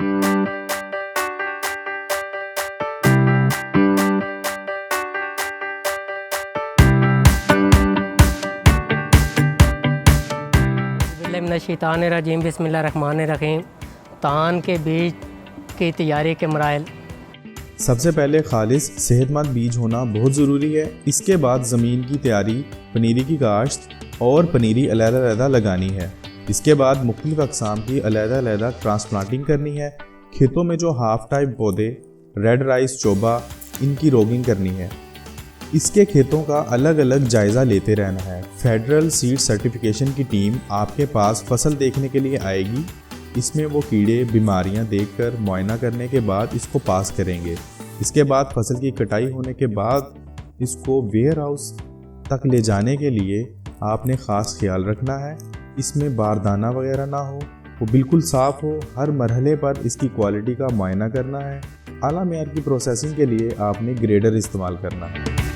बिस्मिल्लाहिर्रहमानिर्रहीम बिस्मिल्लाहिर्रहमानिर्रहीम। तान के बीज की तैयारी के मराइल। सबसे पहले खालिस सेहतमंद बीज होना बहुत ज़रूरी है। इसके बाद ज़मीन की तैयारी, पनीरी की काश्त और पनीरी अलग-अलग लगानी है। इसके बाद मुख्तलिफ अक़साम की अलग-अलग ट्रांसप्लांटिंग करनी है। खेतों में जो हाफ टाइप पौधे, रेड राइस, चोबा, इनकी रोगिंग करनी है। इसके खेतों का अलग अलग जायज़ा लेते रहना है। फेडरल सीड सर्टिफिकेशन की टीम आपके पास फसल देखने के लिए आएगी। इसमें वो कीड़े, बीमारियां देखकर मुआयना करने के बाद इसको पास करेंगे। इसके बाद फसल की कटाई होने के बाद इसको वेयर हाउस तक ले जाने के लिए आपने ख़ास ख्याल रखना है। इसमें बारदाना वगैरह ना हो, वो बिल्कुल साफ़ हो। हर मरहले पर इसकी क्वालिटी का मुआयना करना है। आला मेयार की प्रोसेसिंग के लिए आपने ग्रेडर इस्तेमाल करना है।